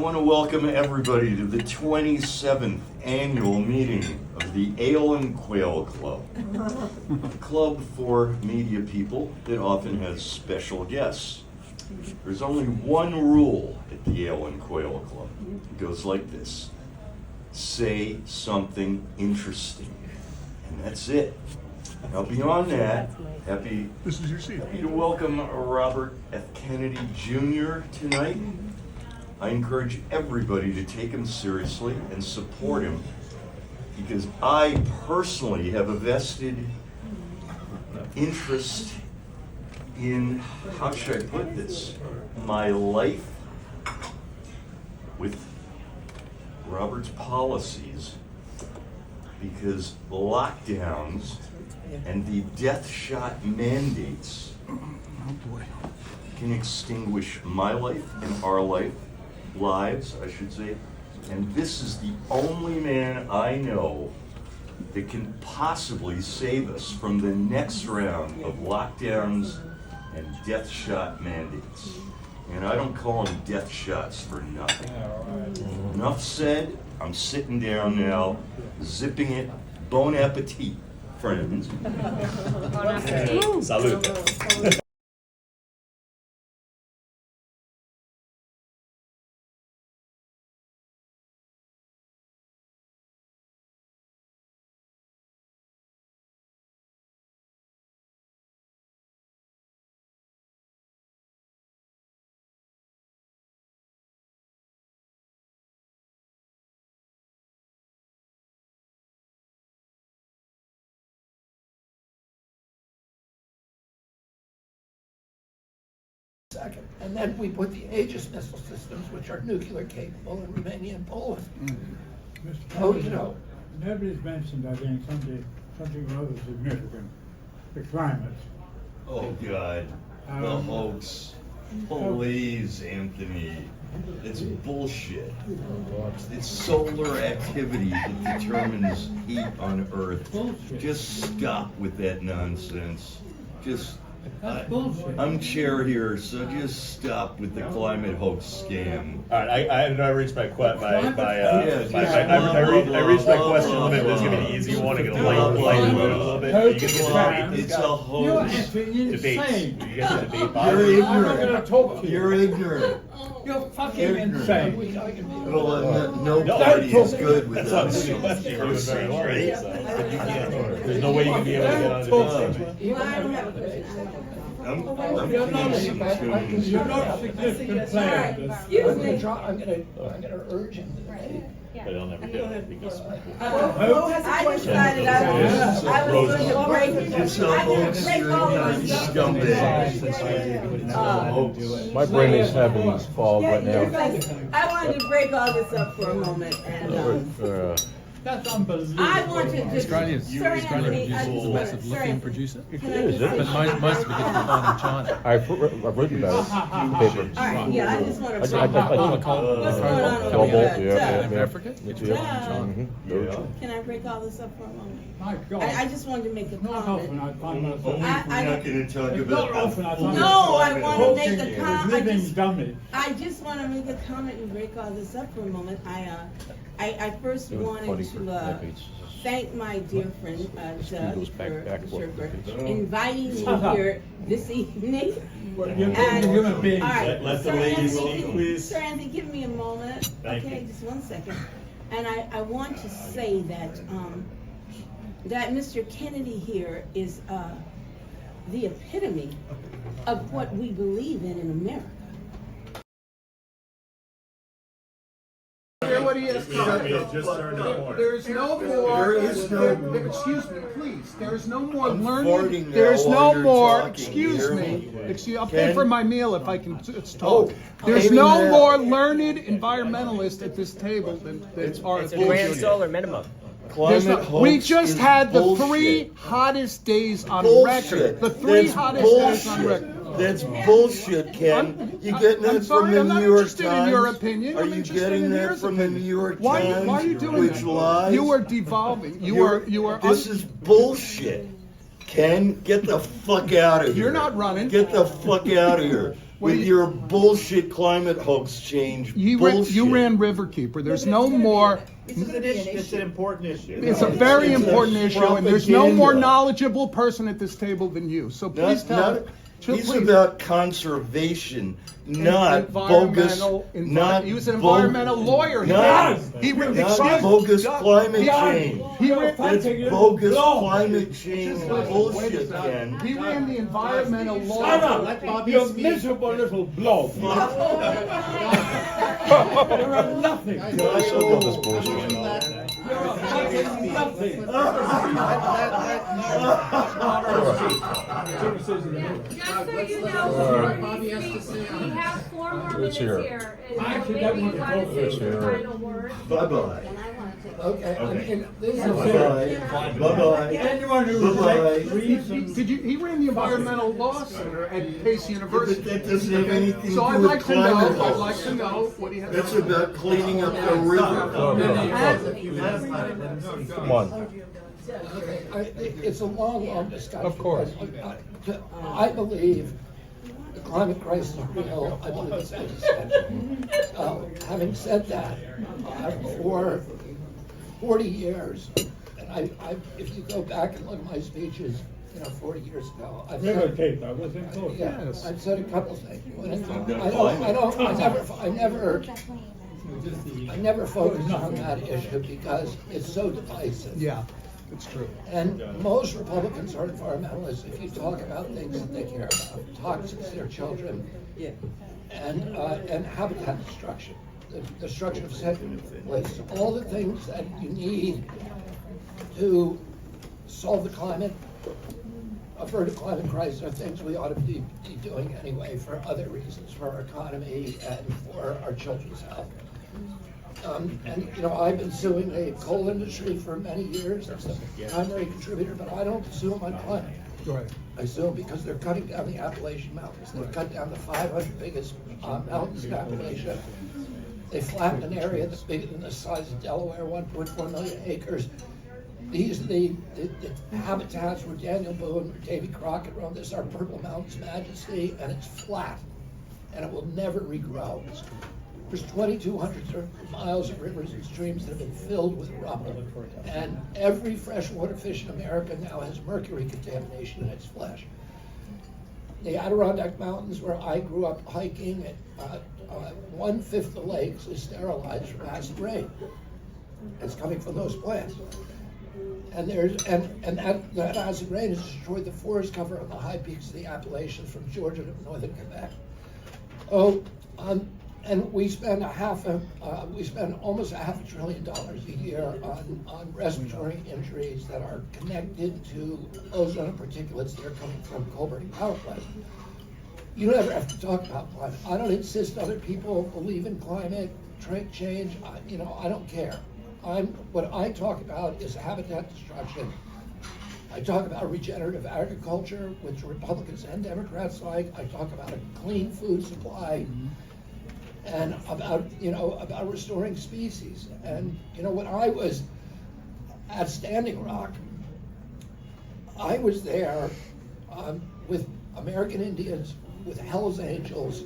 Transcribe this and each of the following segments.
I want to welcome everybody to the 27th annual meeting of the Ale and Quail Club, a club for media people that often has special guests. There's only one rule at the Ale and Quail Club. It goes like this: say something interesting, and that's it. Now beyond that, happy to welcome Robert F. Kennedy Jr. tonight. I encourage everybody to take him seriously and support him, because I personally have a vested interest in, how should I put this, my life with Robert's policies, because lockdowns and the death shot mandates can extinguish my life and our lives, I should say. And this is the only man I know that can possibly save us from the next round of lockdowns and death shot mandates. And I don't call them death shots for nothing. Enough said. I'm sitting down now, zipping it. Bon appetit, friends. Bon appetit. Salud. Second, and then we put the Aegis missile systems, which are nuclear capable, in Romania and Poland. Oh, you know. Nobody's mentioned, I think, something rather significant, the climate. Oh God, the hoax. Please, Anthony. It's bullshit. It's solar activity that determines heat on Earth. Just stop with that nonsense. Just, I'm chair here, so just stop with the climate hoax scam. All right, I reached my question limit. This is gonna be an easy one. I'm gonna lighten it a little bit. You can It's a hoax. debate. You guys can debate. You're I'm not gonna talk to you. You're ignorant. You're fucking insane. Well, no party is good with That's not us. a question. You're doing very well, right? So, you can't. There's no way you can be able to get on the debate stage. Well, I don't have a question. I'm You're playing some tunes. You're not a significant player. I'm gonna urge him to debate. But he'll never do it because. I decided I was going to break. It's a hoax, you're not scumbag. My brain is having fog right now. I wanted to break all this up for a moment, and That's unbelievable. I want to just. Australian massive lithium producer. It is, But most of it gets refined in China. I've read about it in the paper. All right, yeah, I just want to. What's going What's going on over Cobalt, here? yeah. Africa? Can I break all this up for a moment? My God. I just wanted to make a Not often comment. I find myself. We're not gonna talk It's not about often I find No, myself I want to make talking a comment. living dummy. I just want to make a comment and break all this up for a moment. I first wanted to thank my dear friend Doug goes back for inviting me here this evening. You're a human being. All right, Let the Sir lady Anthony, speak, please. Sir Anthony, give me a moment. Thank Okay, you. just 1 second. And I want to say that that Mr. Kennedy here is the epitome of what we believe in America. Hear what he has to say. Just turned the corner. There is no more. There is no- Excuse me, please. There is no more I'm learning. farting There's now no while you're more. talking. Excuse Hear me. me? Excuse. I'll pay Ken? for my meal if I can talk. Oh, There's maybe no now. more learned environmentalist at this table than are. It's a grand solar minimum. There's Climate no- we hoax just is had the bullshit. 3 hottest days on Bullshit. record. The 3 That's hottest days on bullshit. record. That's bullshit, Ken. You getting I'm that sorry, from the I'm not New York interested Times? in your opinion. Are I'm you interested getting in that yours from the opinion. New York Why Times? are you doing Which that? lies? You are devolving. You are. This is bullshit. Ken, get the fuck out of here. You're not running. Get the fuck out of here. with you- your bullshit climate hoax change You bullshit. ran Riverkeeper. There's no more. This is an issue, it's an important issue. It's a very It's a important issue, and there's no more propaganda. knowledgeable person at this table than you. So please tell me. He's about conservation, not bogus, not he was an bo- environmental lawyer. Not, He ran, not bogus climate Doug, change. he ran, That's bogus climate change Just listen, bullshit, wait a Ken. he ran the environmental law. Shut up, you miserable little blob. There are nothing. I still got this bullshit. There are fucking nothing. Just so you know, before he speaks, we have 4 more minutes here. here. Actually, that Maybe was you want to say It's here. the final word. Bye-bye. Okay, I mean, this is. Bye-bye. Bye-bye. Anyone who Bye-bye. reads and He ran the environmental law center at Pace But University. that doesn't have anything So to I'd do with like to climate know. I'd hoax. like to know what he has. That's about cleaning up the river. Come on. It's a long discussion. Of course. I believe the climate crisis is real. I believe it's existential. Having said that, for 40 years, and if you go back and look at my speeches, 40 years ago, I've river said, tape, I was in court. yeah, Yes. I've said a couple things. I never focused on that issue because it's so divisive. Yeah, it's true. And most Republicans are environmentalists. If you talk about things that they care about, toxins to their children, and habitat destruction, the destruction of sacred places, all the things that you need to solve the climate, avert a climate crisis, are things we ought to be doing anyway for other reasons, for our economy and for our children's health. I've been suing the coal industry for many years. That's the primary contributor, but I don't sue them on climate. Right. I sue them because they're cutting down the Appalachian Mountains. They've cut down the 500 biggest mountains in Appalachia. They flattened an area that's bigger than the size of Delaware, 1.4 million acres. These are the habitats where Daniel Boone, Davy Crockett wrote this, are Purple Mountains Majesty, and it's flat, and it will never regrow. There's 2,200 miles of rivers and streams that have been filled with rubble, and every freshwater fish in America now has mercury contamination in its flesh. The Adirondack Mountains, where I grew up hiking, 1/5 of the lakes is sterilized from acid rain. It's coming from those plants. And that acid rain has destroyed the forest cover on the high peaks of the Appalachians from Georgia to northern Quebec. And we spend almost $500 billion a year on respiratory injuries that are connected to ozone and particulates that are coming from coal-burning power plants. You never have to talk about climate. I don't insist other people believe in climate change. I don't care. What I talk about is habitat destruction. I talk about regenerative agriculture, which Republicans and Democrats like. I talk about a clean food supply, and about restoring species. And when I was at Standing Rock, I was there with American Indians, with Hell's Angels,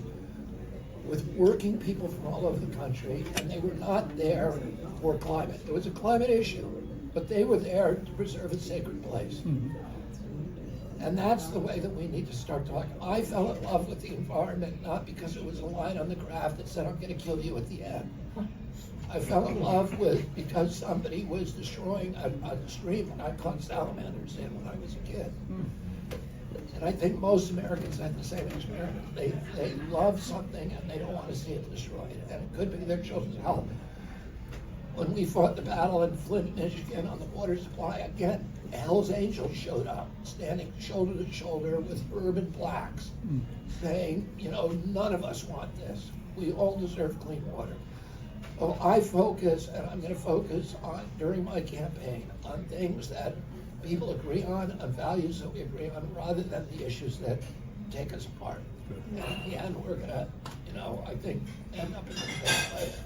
with working people from all over the country, and they were not there for climate. It was a climate issue, but they were there to preserve a sacred place. And that's the way that we need to start talking. I fell in love with the environment, not because it was a line on the graph that said, I'm gonna kill you at the end. I fell in love with because somebody was destroying a stream that I caught salamanders in when I was a kid. And I think most Americans had the same experience. They love something and they don't want to see it destroyed. And it could be their children's health. When we fought the battle in Flint, Michigan on the water supply, again, Hell's Angels showed up, standing shoulder to shoulder with urban blacks, saying, none of us want this. We all deserve clean water. Well, I focus, and I'm going to focus on, during my campaign, on things that people agree on values that we agree on, rather than the issues that take us apart. And in the end, we're going to, I think, end up in the same place.